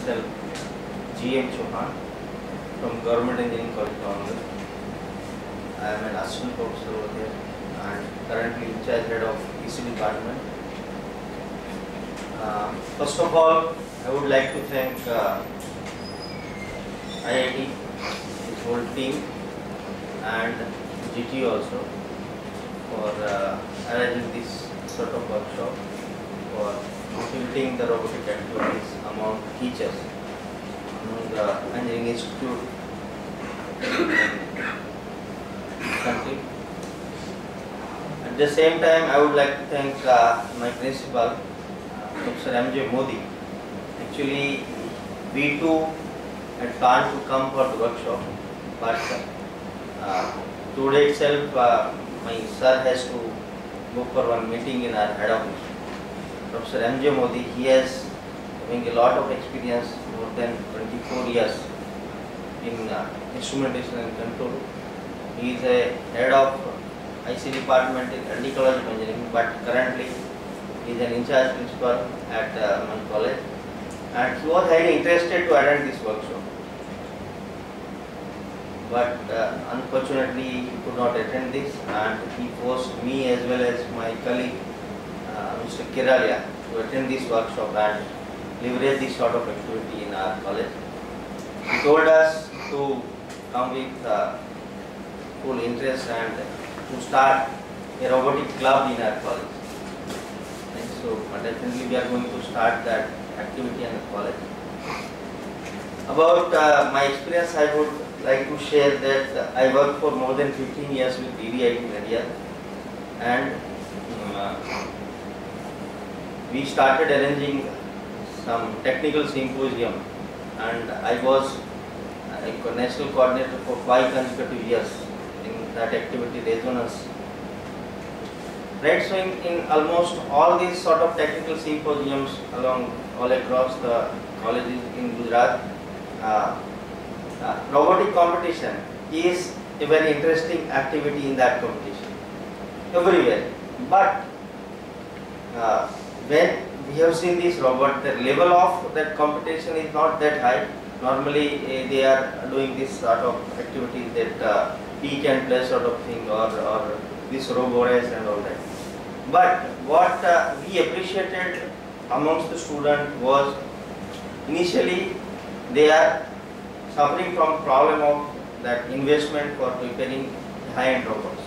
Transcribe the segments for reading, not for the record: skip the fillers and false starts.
myself, G.M. Chauhan from Government Engineering College, Bangalore. I am an assistant professor over here and currently in charge head of EC department. First of all, I would like to thank IIT, its whole team, and GT also for arranging this sort of workshop for motivating the robotic activities among teachers, among the engineering institute country. At the same time, I would like to thank my principal, Professor M.J. Modi. Actually, we too had planned to come for the workshop, but today itself my sir has to go for one meeting in our head office. Professor M.J. Modi, he has having a lot of experience, more than 24 years in instrumentation and control. He is a head of IC department in LD College of Engineering, but currently he is an in-charge principal at my college, and he was highly interested to attend this workshop. But unfortunately he could not attend this, and he forced me as well as my colleague Mr. Kiralia to attend this workshop and leverage this sort of activity in our college. He told us to come with full interest and to start a robotic club in our college. And so definitely we are going to start that activity in the college. About my experience, I would like to share that I worked for more than 15 years with DDIT in India, and we started arranging some technical symposium, and I was a national coordinator for 5 consecutive years in that activity, resonance. Right, so in almost all these sort of technical symposiums all across the colleges in Gujarat, robotic competition is a very interesting activity in that competition everywhere. But when we have seen this robot, the level of that competition is not that high. Normally they are doing this sort of activity, that peak and play sort of thing, or this robo race and all that. But what we appreciated amongst the students was, initially they are suffering from problem of that investment for preparing high-end robots,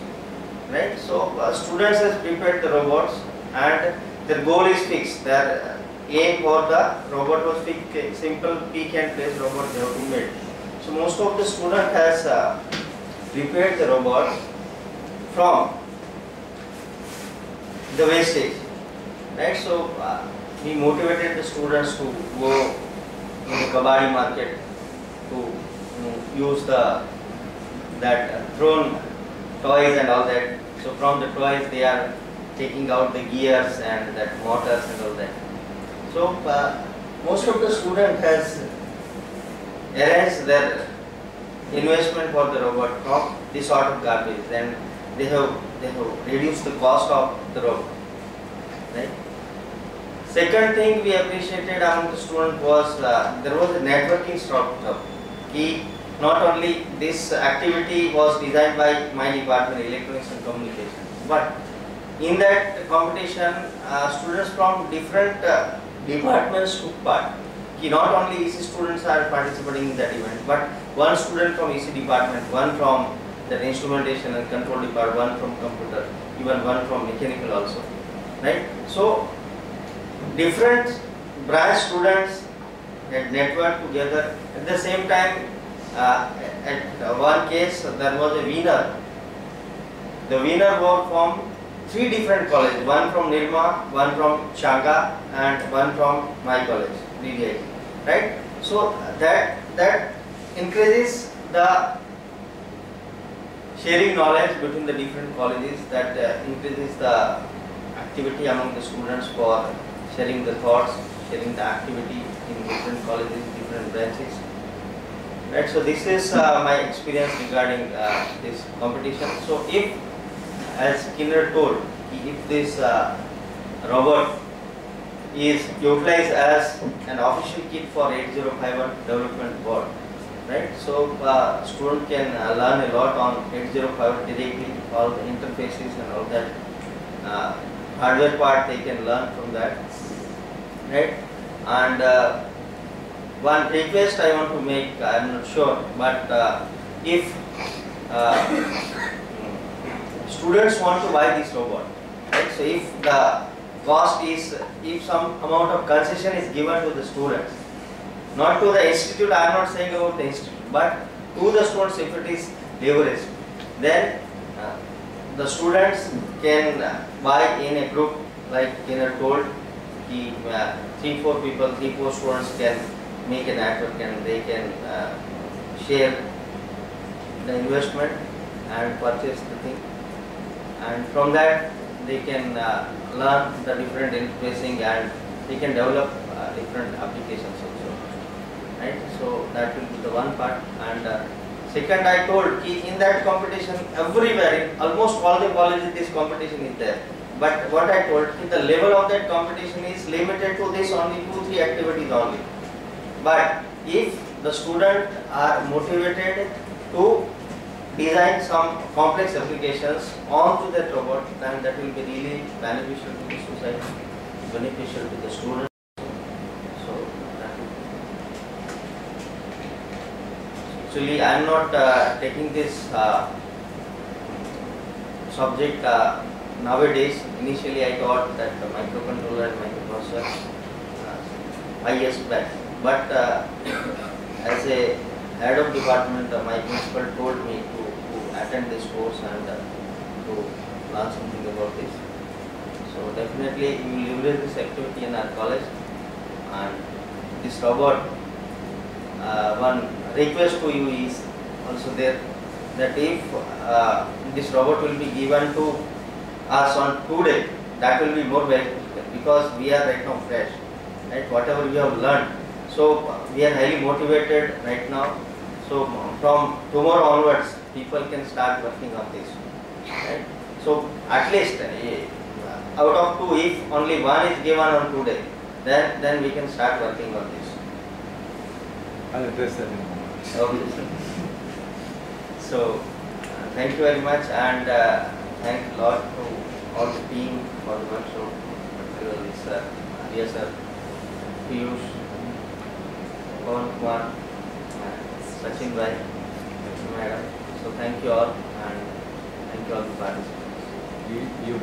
right? So students has prepared the robots, and their goal is fixed. Their aim for the robot was fixed, simple pick and place robot they have to make. So most of the student has prepared the robot from the wastage, right? So we motivated the students to go in the kabadi market to use that thrown toys and all that. So from the toys they are taking out the gears and that motors and all that. So most of the student has arranged their investment for the robot from this sort of garbage, and they have reduced the cost of the robot, right? Second thing we appreciated among the students was there was a networking structure. Not only this activity was designed by my department, electronics and communication, but in that competition students from different departments took part. Not only EC students are participating in that event, but one student from EC department, one from the instrumentation and control department, one from computer, even one from mechanical also, right? So different branch students had networked together. At the same time, at one case there was a winner. The winner was from 3 different colleges, one from Nirma, one from Changa, and one from my college, DDIT, right? So that increases the sharing knowledge between the different colleges, that increases the activity among the students for sharing the thoughts, sharing the activity in different colleges, different branches, right? So this is my experience regarding this competition. So if, as Kinder told, if this robot is utilized as an official kit for 8051 development board, right? So student can learn a lot on 8051 directly, all the interfaces and all that. Hardware part they can learn from that, right? And one request I want to make, I am not sure, but if students want to buy this robot, right? So if the cost is, if some amount of concession is given to the students, not to the institute, I am not saying about the institute, but to the students if it is leveraged, then the students can buy in a group, like Kinder told, 3-4 people, 3-4 students can make a network and they can share the investment and purchase the thing, and from that they can learn the different interfacing and they can develop different applications also, right? So that will be the one part. And second, I told in that competition everywhere, in almost all the colleges this competition is there, but what I told, the level of that competition is limited to this only 2-3 activities only. But if the students are motivated to design some complex applications onto that robot, then that will be really beneficial to the society, beneficial to the students. So that will actually I am not taking this subject nowadays. Initially I thought that the microcontroller and microprocessor 5 years back, but as a head of department, my principal told me to attend this course and to learn something about this. So definitely we will leverage this activity in our college. And this robot, one request to you is also there, that if this robot will be given to us on today, that will be more beneficial, because we are right now fresh, right? Whatever we have learned, so we are highly motivated right now. So from tomorrow onwards, people can start working on this, right? So at least out of 2, if only 1 is given on today, then we can start working on this. I'll address that in a moment. Okay. So thank you very much, and thank a lot to all the team for the workshop, particularly sir, Arya sir, Piyush, Pawan Kumar, Sachin Bhai, madam. So thank you all, and thank you all the participants. You